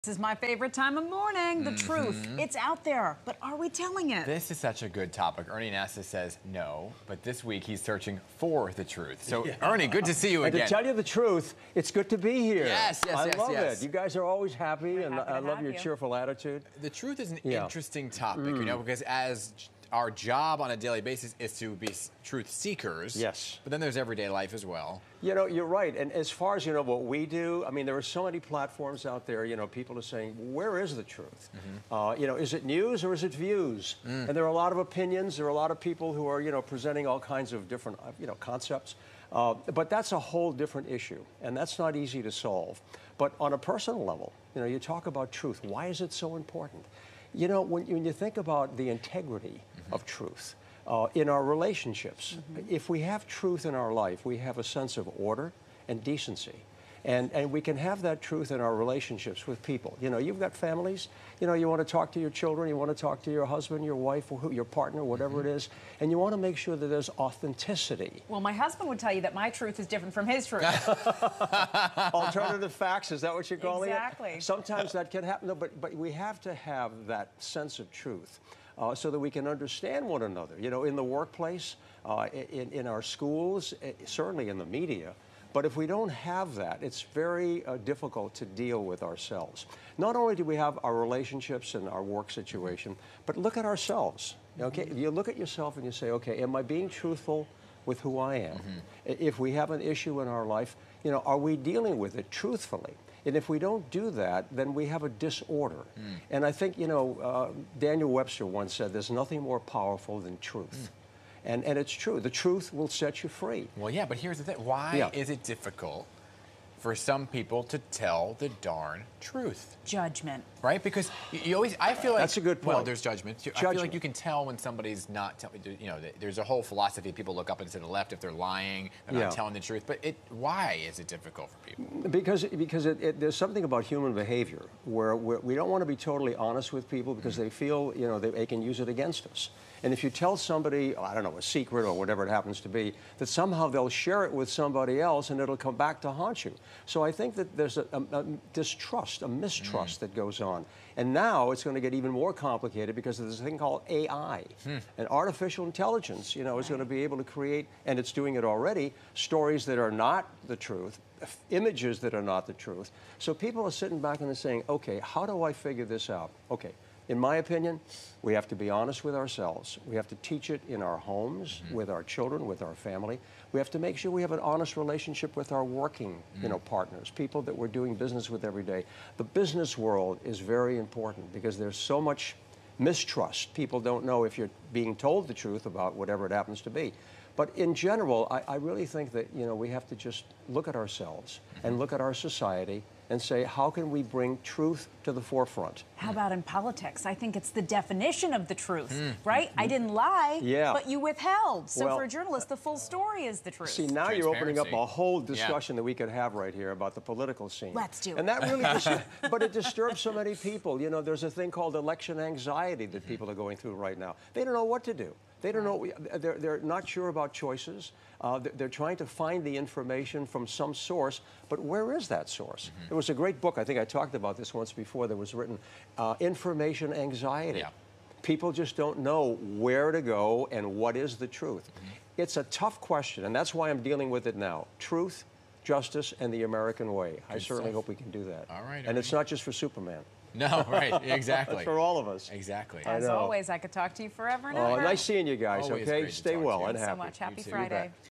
This is my favorite time of morning, the truth. It's out there, but are we telling it? This is such a good topic. Ernie Anastos says no, but this week he's searching for the truth. So, Ernie, good to see you again. And to tell you the truth, it's good to be here. Yes. I love it. You guys are always happy, and I love your cheerful attitude. The truth is an interesting topic, you know, because as our job on a daily basis is to be truth seekers. Yes. But then there's everyday life as well. You know, you're right. And as far as, what we do, I mean, there are so many platforms out there, people are saying, where is the truth? Is it news or is it views? And there are a lot of opinions. There are a lot of people who are, presenting all kinds of different, concepts. But that's a whole different issue. And that's not easy to solve. But on a personal level, you talk about truth. Why is it so important? When you think about the integrity of truth in our relationships, if we have truth in our life, we have a sense of order and decency. And we can have that truth in our relationships with people. You've got families, you want to talk to your children, you want to talk to your husband, your wife, or your partner, whatever it is, and you want to make sure that there's authenticity. Well, my husband would tell you that my truth is different from his truth. Alternative facts, is that what you're calling it? Exactly. Sometimes that can happen, no, but we have to have that sense of truth. So that we can understand one another, in the workplace, in our schools, certainly in the media. But if we don't have that, it's very difficult to deal with ourselves. Not only do we have our relationships and our work situation, but look at ourselves. Okay, you look at yourself and you say, okay, am I being truthful with who I am? If we have an issue in our life, are we dealing with it truthfully? And if we don't do that, then we have a disorder. And I think, Daniel Webster once said, there's nothing more powerful than truth. And it's true. The truth will set you free. Well, yeah, but here's the thing. Why is it difficult for some people to tell the darn truth? Judgment. Right? Because you always, I feel like... That's a good point. Well, there's judgment. I feel like you can tell when somebody's not telling, there's a whole philosophy. People look up and to the left if they're lying, they're not telling the truth. But why is it difficult for people? Because there's something about human behavior where we don't want to be totally honest with people because they feel, they can use it against us. And if you tell somebody, I don't know, a secret or whatever it happens to be, that somehow they'll share it with somebody else and it'll come back to haunt you. So I think that there's a distrust, a mistrust that goes on. And now it's going to get even more complicated because there's a thing called AI. And artificial intelligence, is going to be able to create, and it's doing it already, stories that are not the truth, images that are not the truth. So people are sitting back and they're saying, okay, how do I figure this out? Okay. In my opinion, we have to be honest with ourselves. We have to teach it in our homes, with our children, with our family. We have to make sure we have an honest relationship with our working, partners, people that we're doing business with every day. The business world is very important because there's so much mistrust. People don't know if you're being told the truth about whatever it happens to be. But in general, I really think that, we have to just look at ourselves and look at our society and say, how can we bring truth to the forefront? How about in politics? I think it's the definition of the truth, right? I didn't lie, but you withheld. So for a journalist, the full story is the truth. See, now you're opening up a whole discussion that we could have right here about the political scene. Let's do it. And that really, but it disturbs so many people. There's a thing called election anxiety that people are going through right now. They don't know what to do. They don't know, they're not sure about choices. They're trying to find the information from some source, but where is that source? There was a great book, I think I talked about this once before, that was written, Information Anxiety. People just don't know where to go and what is the truth. It's a tough question, and that's why I'm dealing with it now. Truth, justice, and the American way. I certainly hope we can do that. All right. And it's not just for Superman. No, right, exactly. It's for all of us. Exactly. As always, I could talk to you forever and ever. Nice seeing you guys, Always okay? great to Stay talk well to you. and happy. So much. Happy Friday.